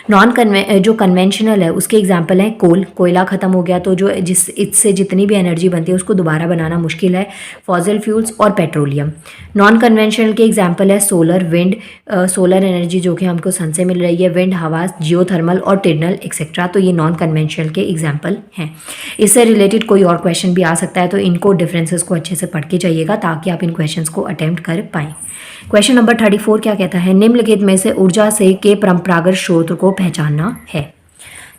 जो कन्वेंशनल है उसके एग्जांपल हैं कोयला ख़त्म हो गया तो जो इससे जितनी भी एनर्जी बनती है उसको दोबारा बनाना मुश्किल है, फॉसिल फ्यूल्स और पेट्रोलियम। नॉन कन्वेंशनल के एग्जांपल है सोलर, विंड, सोलर एनर्जी जो कि हमको सन से मिल रही है, विंड, हवा, जियोथर्मल और टिडनल एक्सेट्रा। तो ये नॉन कन्वेंशनल के एग्जाम्पल हैं। इससे रिलेटेड कोई और क्वेश्चन भी आ सकता है, तो इनको डिफरेंसेस को अच्छे से पढ़ के जाइएगा ताकि आप इन क्वेश्चंस को अटेम्प्ट कर पाएँ। क्वेश्चन नंबर 34 क्या कहता है, निम्नलिखित में से ऊर्जा से के परंपरागत स्रोत को पहचानना है।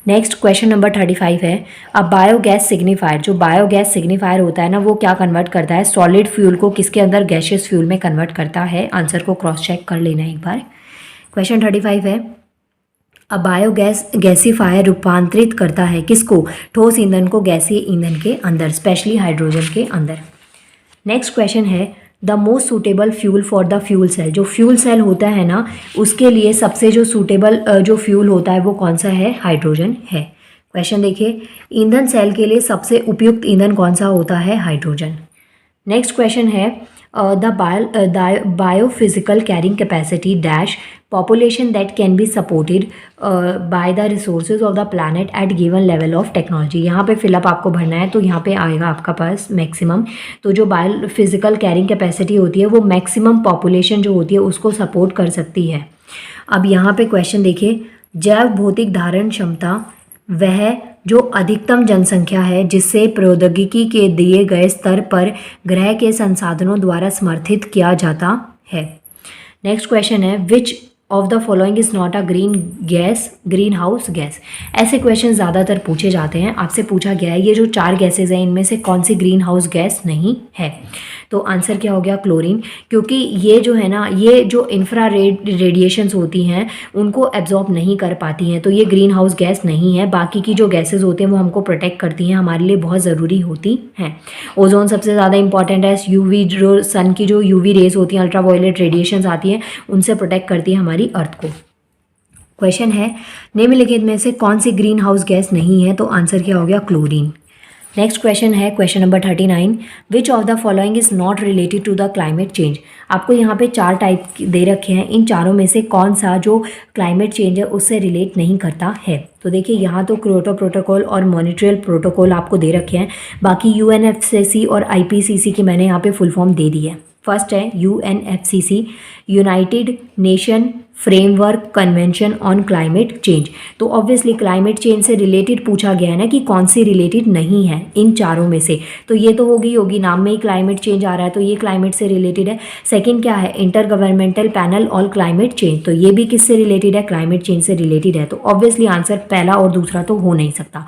नेक्स्ट क्वेश्चन नंबर 35 है, अब बायोगैस सिग्निफायर, जो बायोगैस सिग्निफायर होता है ना वो क्या कन्वर्ट करता है, सॉलिड फ्यूल को किसके अंदर, गैशियस फ्यूल में कन्वर्ट करता है। आंसर को क्रॉस चेक कर लेना एक बार। क्वेश्चन 35 है, अब बायोगैस गैसीफायर रूपांतरित करता है किसको, ठोस ईंधन को गैसीय ईंधन के अंदर, स्पेशली हाइड्रोजन के अंदर। नेक्स्ट क्वेश्चन है, the most suitable fuel for the fuel cell, जो फ्यूल सेल होता है ना उसके लिए सबसे जो सूटेबल जो फ्यूल होता है वो कौन सा है, हाइड्रोजन है। क्वेश्चन देखिए, ईंधन सेल के लिए सबसे उपयुक्त ईंधन कौन सा होता है, हाइड्रोजन। नेक्स्ट क्वेश्चन है, the biophysical carrying capacity dash population that can be supported by the resources of the planet at given level of technology। यहाँ पे फिलअप आपको भरना है तो यहाँ पे आएगा आपका पास मैक्सिमम। तो जो बायो फिजिकल कैरिंग कैपेसिटी होती है वो मैक्सिमम पॉपुलेशन जो होती है उसको सपोर्ट कर सकती है। अब यहाँ पे क्वेश्चन देखिए, जैव भौतिक धारण क्षमता वह जो अधिकतम जनसंख्या है जिससे प्रौद्योगिकी के दिए गए स्तर पर ग्रह के संसाधनों द्वारा समर्थित किया जाता है। नेक्स्ट क्वेश्चन है, which of the following is not a green house gas. ऐसे क्वेश्चन ज़्यादातर पूछे जाते हैं, आपसे पूछा गया है ये जो 4 गैसेज हैं इनमें से कौन सी ग्रीन हाउस गैस नहीं है। तो आंसर क्या हो गया, क्लोरीन, क्योंकि ये जो है ना ये जो इंफ्रारेड रेडिएशंस होती हैं उनको एब्जॉर्ब नहीं कर पाती हैं, तो ये ग्रीन हाउस गैस नहीं है। बाकी की जो गैसेज होते हैं वो हमको प्रोटेक्ट करती हैं, हमारे लिए बहुत ज़रूरी होती हैं। ओजोन सबसे ज़्यादा इंपॉर्टेंट है, यूवी जो सन की जो यूवी रेज होती हैं, अल्ट्रावायलेट रेडिएशंस आती हैं उनसे प्रोटेक्ट करती है हमारी अर्थ को। क्वेश्चन है, निम्नलिखित में से कौन सी ग्रीन हाउस गैस नहीं है। तो आंसर क्या हो गया, क्लोरीन। नेक्स्ट क्वेश्चन है question number 39, which of the following is not related to the climate change. आपको यहाँ पे 4 टाइप दे रखे हैं, इन चारों में से कौन सा जो क्लाइमेट चेंज है उससे रिलेट नहीं करता है। तो देखिए यहाँ तो क्योटो प्रोटोकॉल और मॉन्ट्रियल प्रोटोकॉल आपको दे रखे हैं, बाकी UNFCCC और IPCC की मैंने यहाँ पे फुल फॉर्म दे दी है। फर्स्ट है UNFCCC, United nation framework convention on climate change. तो ऑब्वियसली क्लाइमेट चेंज से रिलेटेड पूछा गया है ना कि कौन सी रिलेटेड नहीं है इन चारों में से, तो ये तो होगी नाम में ही क्लाइमेट चेंज आ रहा है तो ये क्लाइमेट से रिलेटेड है। सेकंड क्या है, inter governmental panel on climate change, तो ये भी किससे रिलेटेड है, क्लाइमेट चेंज से रिलेटेड है, तो ऑब्वियसली आंसर पहला और दूसरा तो हो नहीं सकता।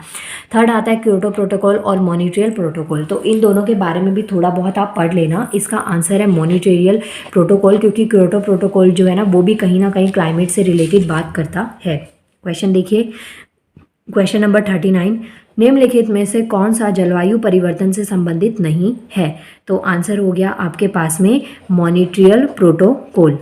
थर्ड आता है क्योटो प्रोटोकॉल और मॉनिट्रियल प्रोटोकॉल, तो इन दोनों के बारे में भी थोड़ा बहुत आप पढ़ लेना। इसका आंसर है मॉनिट्रियल प्रोटोकॉल, क्योंकि क्योटो प्रोटोकॉल जो है ना वो भी कहीं ना कहीं क्लाइमेट से रिलेटेड बात करता है। क्वेश्चन देखिए, क्वेश्चन नंबर 39, निम्नलिखित में से कौन सा जलवायु परिवर्तन से संबंधित नहीं है, तो आंसर हो गया आपके पास में मॉनिट्रियल प्रोटोकॉल।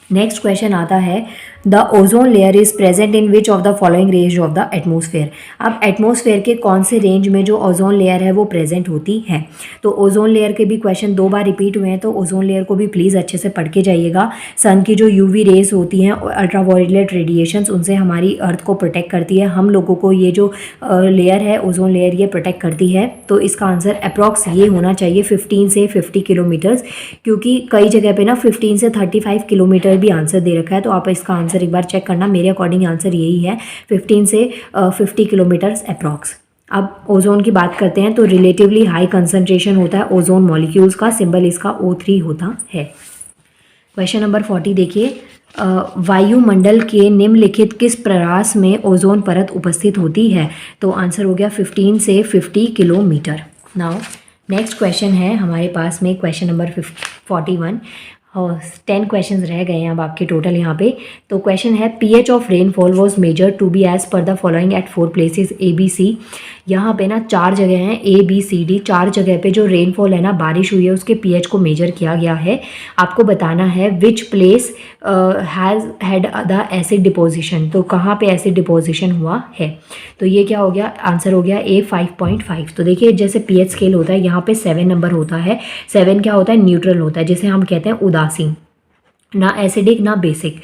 नेक्स्ट क्वेश्चन आता है the ozone layer is present in which of the following range of the atmosphere. अब एटमोसफेयर के कौन से रेंज में जो ओजोन लेयर है वो प्रेजेंट होती है, तो ओजोन लेयर के भी क्वेश्चन 2 बार रिपीट हुए हैं, तो ओजोन लेयर को भी प्लीज़ अच्छे से पढ़ के जाइएगा। सन की जो यूवी रेज होती हैं अल्ट्रावायलेट रेडिएशंस, उनसे हमारी अर्थ को प्रोटेक्ट करती है, हम लोगों को ये जो लेयर है ओजोन लेयर ये प्रोटेक्ट करती है। तो इसका आंसर अप्रॉक्स ये होना चाहिए 15 से 50 किलोमीटर्स, क्योंकि कई जगह पे ना 15 से 35 किलोमीटर भी आंसर दे रखा है, तो आप इसका आंसर एक बार चेक करना। मेरे अकॉर्डिंग आंसर यही है 15 से 50 किलोमीटर्स अप्रॉक्स। अब ओजोन की बात करते हैं तो रिलेटिवली हाई कंसंट्रेशन होता है ओजोन मॉलिक्यूल्स का, सिंबल इसका O3 होता है। क्वेश्चन नंबर 40 देखिए, वायुमंडल के निम्नलिखित किस प्ररास में ओजोन परत उपस्थित होती है, तो आंसर हो गया 15 से 50 किलोमीटर। नाउ नेक्स्ट क्वेश्चन है हमारे पास में क्वेश्चन नंबर 41 और 10 क्वेश्चंस रह गए हैं अब आपके टोटल यहाँ पे। तो क्वेश्चन है pH of rainfall was measure to be as per the following at 4 places ABC। यहाँ पे ना 4 जगह हैं ABCD, 4 जगह पे जो रेनफॉल है ना बारिश हुई है उसके पीएच को मेजर किया गया है। आपको बताना है which place has had the acid deposition, तो कहाँ पे एसिड डिपोजिशन हुआ है, तो ये क्या हो गया, आंसर हो गया A 5.5। तो देखिए जैसे पीएच स्केल होता है यहाँ पे 7 नंबर होता है, 7 क्या होता है, न्यूट्रल होता है, जिसे हम कहते हैं उदासीन, ना एसिडिक ना बेसिक।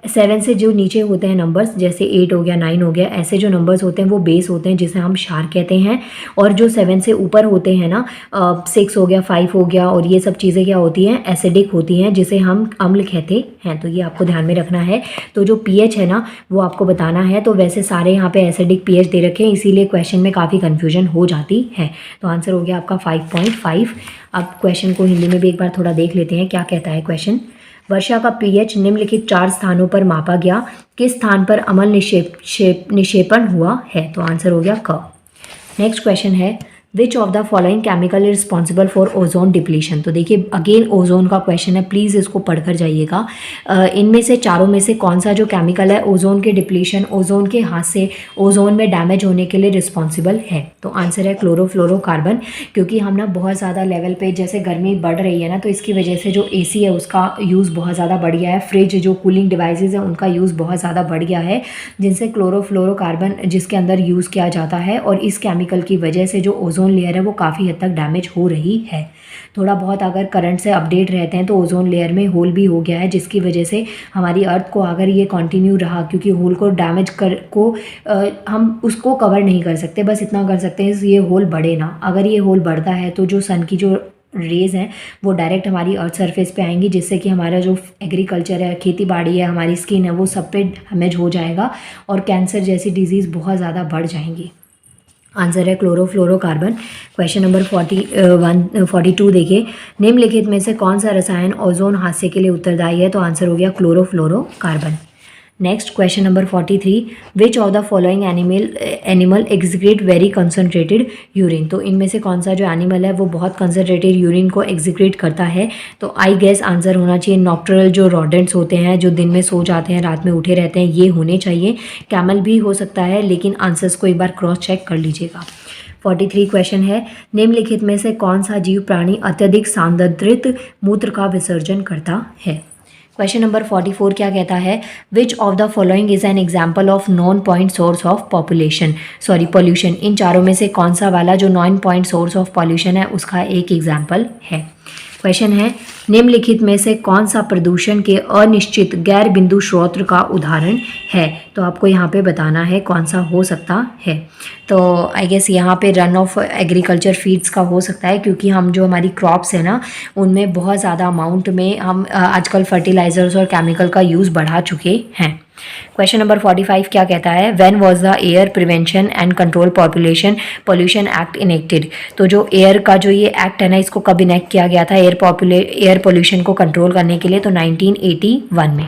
7 से जो नीचे होते हैं नंबर्स, जैसे 8 हो गया 9 हो गया, ऐसे जो नंबर्स होते हैं वो बेस होते हैं जिसे हम क्षार कहते हैं। और जो 7 से ऊपर होते हैं ना 6 हो गया 5 हो गया, और ये सब चीज़ें क्या होती हैं, एसिडिक होती हैं, जिसे हम अम्ल कहते हैं। तो ये आपको ध्यान में रखना है। तो जो पीएच है ना वो आपको बताना है। तो वैसे सारे यहाँ पे एसिडिक पीएच दे रखे हैं, इसीलिए क्वेश्चन में काफ़ी कन्फ्यूजन हो जाती है। तो आंसर हो गया आपका 5.5। अब क्वेश्चन को हिंदी में भी एक बार थोड़ा देख लेते हैं क्या कहता है क्वेश्चन। वर्षा का पीएच निम्नलिखित 4 स्थानों पर मापा गया, किस स्थान पर अम्ल निक्षेपण हुआ है, तो आंसर हो गया क। नेक्स्ट क्वेश्चन है which of the following chemical is responsible for ozone depletion. तो देखिए अगेन ओजोन का क्वेश्चन है, प्लीज़ इसको पढ़कर जाइएगा। इनमें से चारों में से कौन सा जो केमिकल है ओजोन के डिप्लीशन, ओजोन के हाथ से ओजोन में डैमेज होने के लिए रिस्पॉन्सिबल है, तो आंसर है क्लोरोफ्लोरोकार्बन। क्योंकि हम ना बहुत ज़्यादा लेवल पे जैसे गर्मी बढ़ रही है ना, तो इसकी वजह से जो AC है उसका यूज़ बहुत ज़्यादा बढ़ गया है, फ्रिज जो कूलिंग डिवाइसेज है उनका यूज़ बहुत ज़्यादा बढ़ गया है, जिनसे क्लोरोफ्लोरोकार्बन जिसके अंदर यूज़ किया जाता है, और इस केमिकल की वजह से जो ओजोन लेयर है वो काफ़ी हद तक डैमेज हो रही है। थोड़ा बहुत अगर करंट से अपडेट रहते हैं तो ओजोन लेयर में होल भी हो गया है, जिसकी वजह से हमारी अर्थ को अगर ये कंटिन्यू रहा, क्योंकि होल को डैमेज हम उसको कवर नहीं कर सकते, बस इतना कर सकते हैं ये होल बढ़े ना। अगर ये होल बढ़ता है तो जो सन की जो रेज़ हैं वो डायरेक्ट हमारी अर्थ सरफेस पे आएंगी, जिससे कि हमारा जो एग्रीकल्चर है, खेती बाड़ी है, हमारी स्किन है, वो सब पे डैमेज हो जाएगा और कैंसर जैसी डिजीज़ बहुत ज़्यादा बढ़ जाएंगी। आंसर है क्लोरोफ्लोरोकार्बन। क्वेश्चन नंबर 42 देखिए, निम्नलिखित में से कौन सा रसायन ओजोन हादसे के लिए उत्तरदायी है, तो आंसर हो गया chlorofluorocarbon. Next question number 43, which of the following animal एग्जीक्रेट very concentrated urine. तो इनमें से कौन सा जो एनिमल है वो बहुत कंसनट्रेटेड यूरिन को एग्जीक्रेट करता है, तो आई गेस आंसर होना चाहिए नॉक्टरल जो रॉडेंट्स होते हैं, जो दिन में सो जाते हैं रात में उठे रहते हैं, ये होने चाहिए। कैमल भी हो सकता है, लेकिन आंसर्स को एक बार क्रॉस चेक कर लीजिएगा। 43 क्वेश्चन है, निम्नलिखित में से कौन सा जीव प्राणी अत्यधिक सांद्रित मूत्र का विसर्जन करता है। क्वेश्चन नंबर 44 क्या कहता है, which of the following is an example of non point source of pollution. इन चारों में से कौन सा वाला जो non point source of pollution है उसका एक एग्जाम्पल है। क्वेश्चन है निम्नलिखित में से कौन सा प्रदूषण के अनिश्चित गैर बिंदु स्रोत का उदाहरण है। तो आपको यहाँ पे बताना है कौन सा हो सकता है। तो आई गेस यहाँ पे रन ऑफ एग्रीकल्चर फीड्स का हो सकता है, क्योंकि हम जो हमारी क्रॉप्स है ना उनमें बहुत ज़्यादा अमाउंट में हम आजकल फर्टिलाइजर्स और केमिकल का यूज़ बढ़ा चुके हैं। क्वेश्चन नंबर 45 क्या कहता है, when was the air prevention and control pollution act enacted. तो जो एयर का जो ये एक्ट है ना, इसको कब इनेक्ट किया गया था एयर पोल्यूशन को कंट्रोल करने के लिए, तो 1981 में।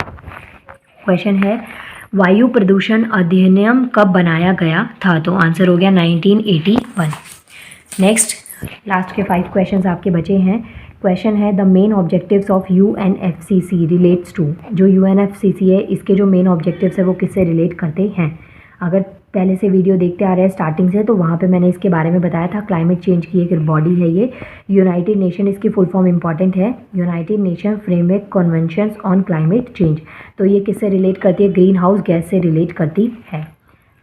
क्वेश्चन है वायु प्रदूषण अधिनियम कब बनाया गया था। तो आंसर हो गया 1981। नेक्स्ट लास्ट के 5 क्वेश्चंस आपके बचे हैं। क्वेश्चन है the main objectives of UNFCCC relates to. जो UNFCCC है इसके जो मेन ऑब्जेक्टिव्स है वो किससे रिलेट करते हैं। अगर पहले से वीडियो देखते आ रहे हैं स्टार्टिंग से, तो वहाँ पे मैंने इसके बारे में बताया था। क्लाइमेट चेंज की एक बॉडी है ये, यूनाइटेड नेशन, इसकी फुल फॉर्म इंपॉर्टेंट है, United nation framework conventions on climate change. तो ये किससे रिलेट करती है, ग्रीन हाउस गैस से रिलेट करती है।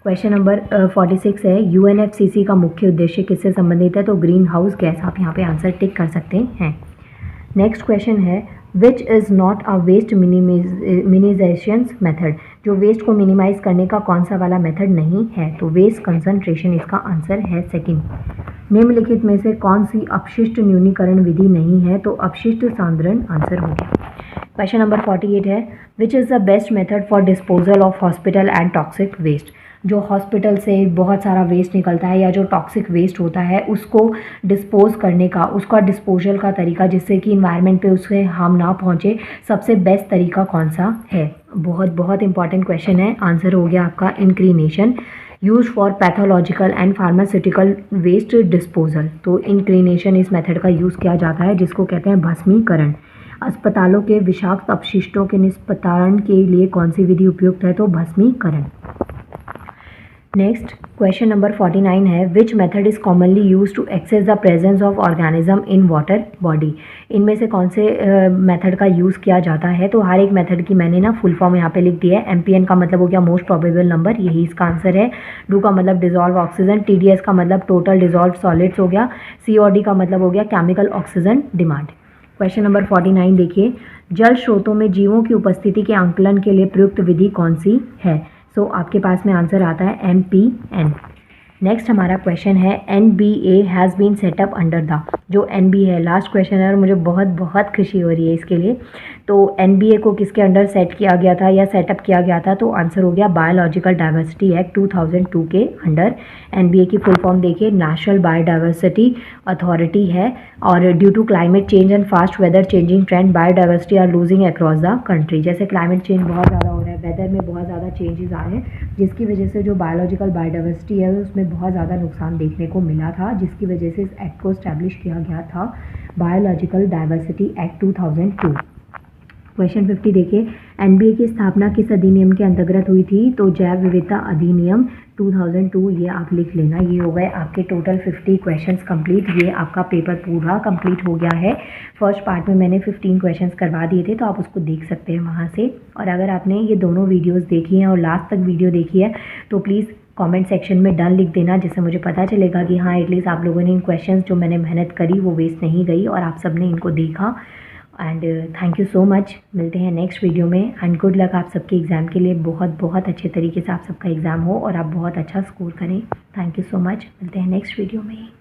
क्वेश्चन नंबर 46 है UNFCCC का मुख्य उद्देश्य किससे संबंधित है। तो ग्रीन हाउस गैस, आप यहाँ पे आंसर टिक कर सकते हैं। नेक्स्ट क्वेश्चन है which is not a waste minimization method. जो वेस्ट को मिनिमाइज करने का कौन सा वाला मेथड नहीं है। तो वेस्ट कंसंट्रेशन इसका आंसर है सेकंड। निम्नलिखित में से कौन सी अपशिष्ट न्यूनीकरण विधि नहीं है। तो अपशिष्ट सांद्रण आंसर हो गया। क्वेश्चन नंबर 48 है which is the best method for disposal of hospital and toxic waste. जो हॉस्पिटल से बहुत सारा वेस्ट निकलता है या जो टॉक्सिक वेस्ट होता है उसको डिस्पोज करने का, उसका डिस्पोजल का तरीका जिससे कि इन्वायरमेंट पे उससे हार्म ना पहुँचे, सबसे बेस्ट तरीका कौन सा है। बहुत बहुत इंपॉर्टेंट क्वेश्चन है। आंसर हो गया आपका incineration, use for pathological and pharmaceutical waste disposal. तो इंक्रीनेशन इस मेथड का यूज़ किया जाता है जिसको कहते हैं भस्मीकरण। अस्पतालों के विषाक्त अपशिष्टों के निस्तारण के लिए कौन सी विधि उपयुक्त है। तो भस्मीकरण। नेक्स्ट क्वेश्चन नंबर 49 है which method is commonly use to access the presence of organism in water body. इनमें से कौन से मेथड का यूज़ किया जाता है। तो हर एक मेथड की मैंने ना फुल फॉर्म यहाँ पे लिख दी है। MPN का मतलब हो गया मोस्ट प्रोबेबल नंबर, यही इसका आंसर है। DO का मतलब डिजॉल्व ऑक्सीजन, TDS का मतलब टोटल डिजॉल्व सॉलिड्स हो गया, COD का मतलब हो गया chemical oxygen demand. Question number 49 देखिए, जल स्रोतों में जीवों की उपस्थिति के आंकलन के लिए प्रयुक्त विधि कौन सी है। सो आपके पास में आंसर आता है MPN। नेक्स्ट हमारा क्वेश्चन है NBA has been set up under the. जो NBA है लास्ट क्वेश्चन है और मुझे बहुत बहुत खुशी हो रही है इसके लिए। तो NBA को किसके अंडर सेट किया गया था या सेटअप किया गया था। तो आंसर हो गया बायोलॉजिकल डाइवर्सिटी एक्ट 2002 के अंडर। NBA की फुल फॉर्म देखिए नेशनल बायोडाइवर्सिटी अथॉरिटी है। और due to climate change and fast weather changing trend biodiversity are losing across the country. जैसे क्लाइमेट चेंज बहुत ज़्यादा हो रहा है, वेदर में बहुत ज़्यादा चेंजेस आ रहे हैं, जिसकी वजह से जो बायोलॉजिकल बायोडाइवर्सिटी है उसमें बहुत ज़्यादा नुकसान देखने को मिला था, जिसकी वजह से इस एक्ट को स्टैब्लिश किया गया था बायोलॉजिकल डाइवर्सिटी एक्ट 2002। क्वेश्चन 50 देखिए, NBA की स्थापना किस अधिनियम के अंतर्गत हुई थी। तो जैव विविधता अधिनियम 2002, ये आप लिख लेना। ये हो गए आपके टोटल 50 क्वेश्चंस कंप्लीट। ये आपका पेपर पूरा कंप्लीट हो गया है। फर्स्ट पार्ट में मैंने 15 क्वेश्चंस करवा दिए थे, तो आप उसको देख सकते हैं वहाँ से। और अगर आपने ये दोनों वीडियोज़ देखी हैं और लास्ट तक वीडियो देखी है तो प्लीज़ कमेंट सेक्शन में डन लिख देना, जिससे मुझे पता चलेगा कि हाँ एटलीस्ट आप लोगों ने इन क्वेश्चंस जो मैंने मेहनत करी वो वेस्ट नहीं गई और आप सब ने इनको देखा। And thank you so much. मिलते हैं नेक्स्ट वीडियो में एंड गुड लक आप सबके एग्ज़ाम के लिए। बहुत बहुत अच्छे तरीके से आप सबका एग्ज़ाम हो और आप बहुत अच्छा स्कोर करें। Thank you so much. मिलते हैं नेक्स्ट वीडियो में।